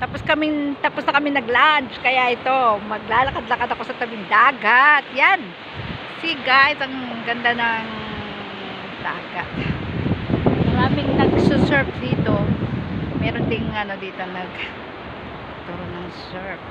Tapos na kami nag-lunch. Kaya ito, maglalakad-lakad ako sa tabing dagat. Yan. See guys, ang ganda ng dagat. Maraming nagsusurf dito. Meron ding dito nagturo ng surf.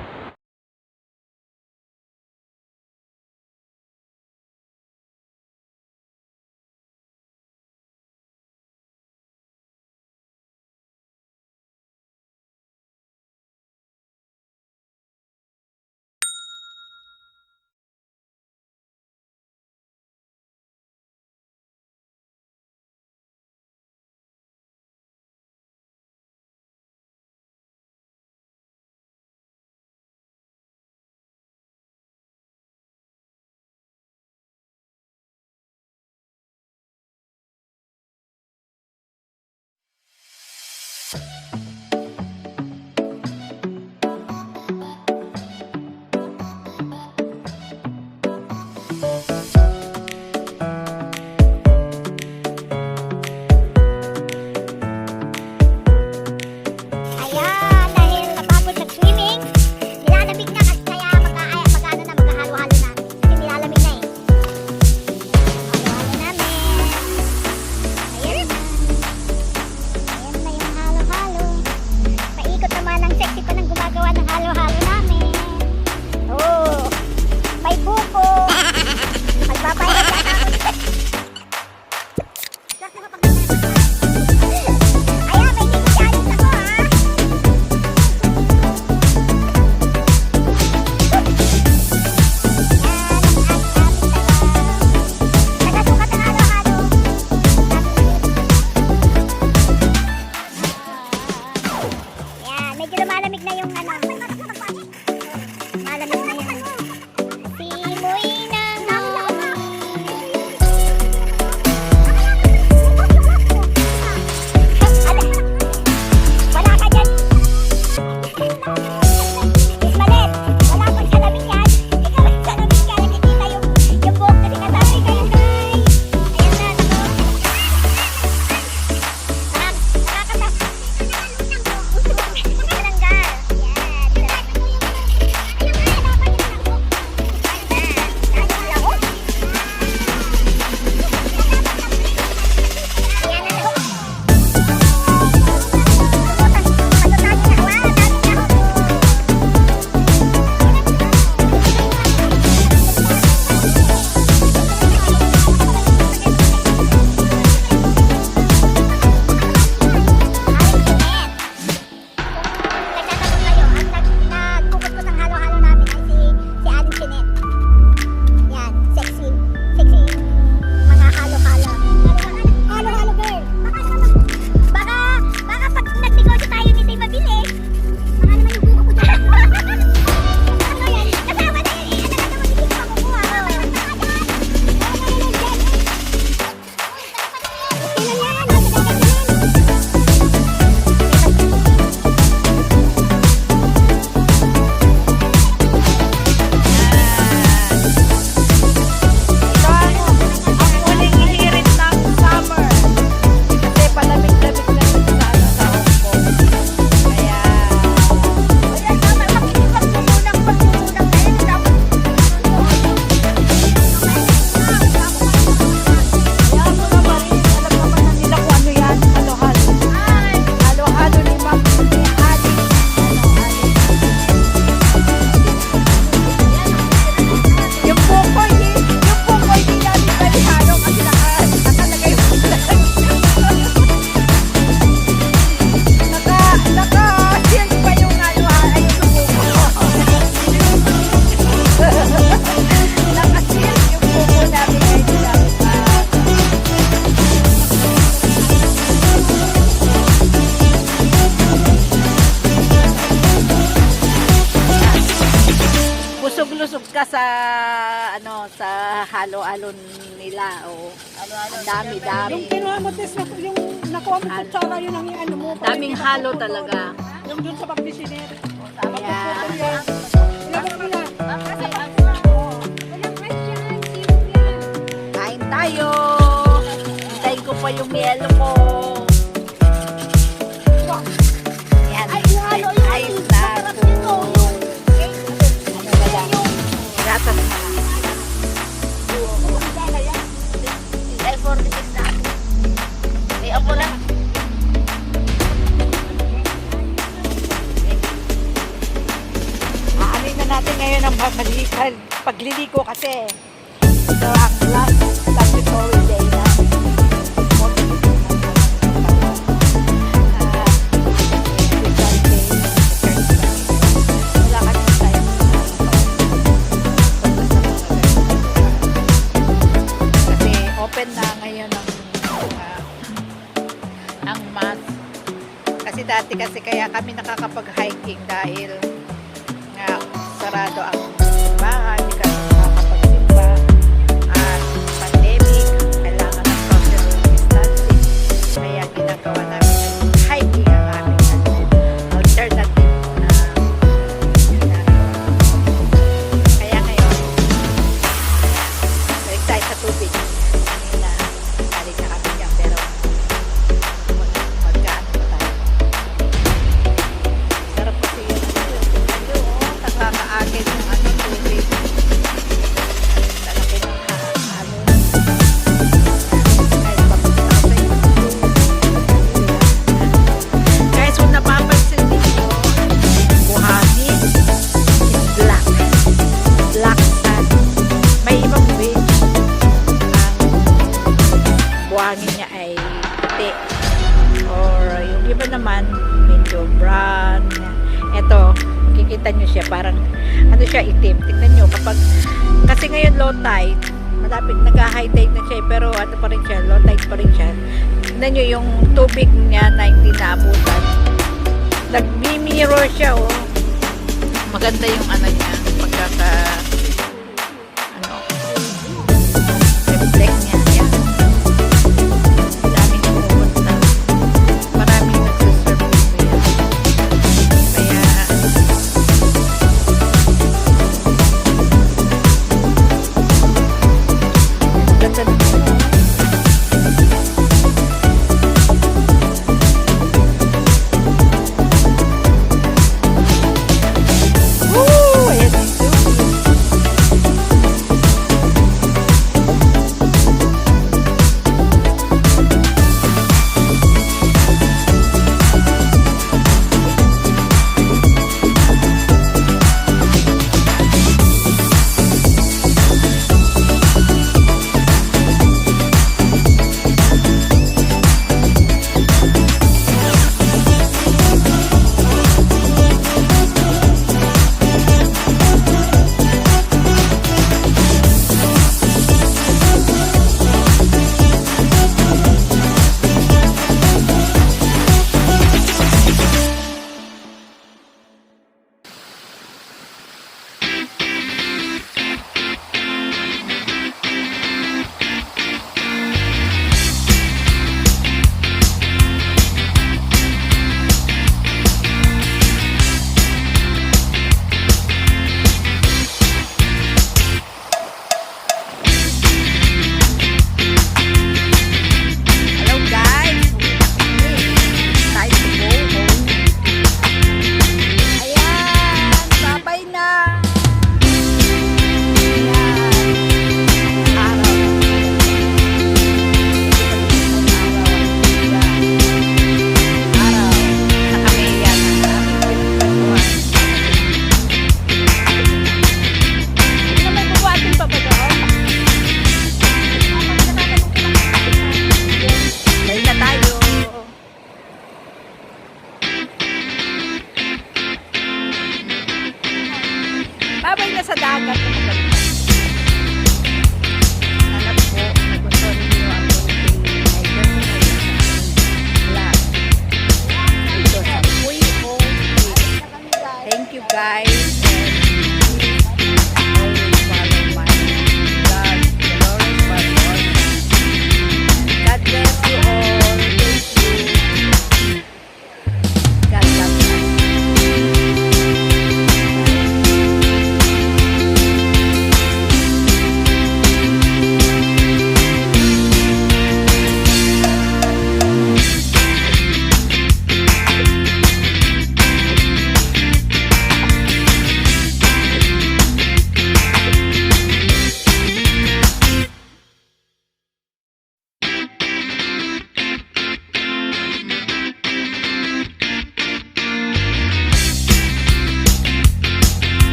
Busog-lusog ka sa sa halo-halo nila. O ang dami-dami. Yung kinuha mo test na yung nakuha mo kutsara yun ang ano mo. Daming halo talaga. Yung dun sa pagdisinet. Ayan. Ilagay mo na. Kain tayo. Hintayin ko pa yung yelo ko. Yan. Ayos na. pagliligo kasi ito ang last statutory day na wala kasi time kasi open na ngayon ang mass kasi dati kasi kaya kami nakakapag-hiking dahil nga sarado ang simbahan, hindi kami nakakapagsimba at pandemic, kailangan ng social distancing kaya ginagawa namin ng hiking ang aming alternative na ginagawa. Kaya ngayon balik tayo sa tubig kanina balik na kami dyan pero magkaano pa tayo sarap kasi yun nakakaagit ng ano tubig talaki ng halo kahit papunta ako sa iyo guys kung napapansin ninyo buhangin is black sand may ibang beach ang buhangin niya ay puti or yung iba naman medyo brown eto makikita nyo siya parang ano siya itim tingnan nyo kapag kasi ngayon low tide malapit nag-high tide na siya pero ano pa rin siya low tide pa rin siya tingnan nyo yung tubig niya na hindi naabutan nag-mirror siya oh maganda yung ano niya pagkaka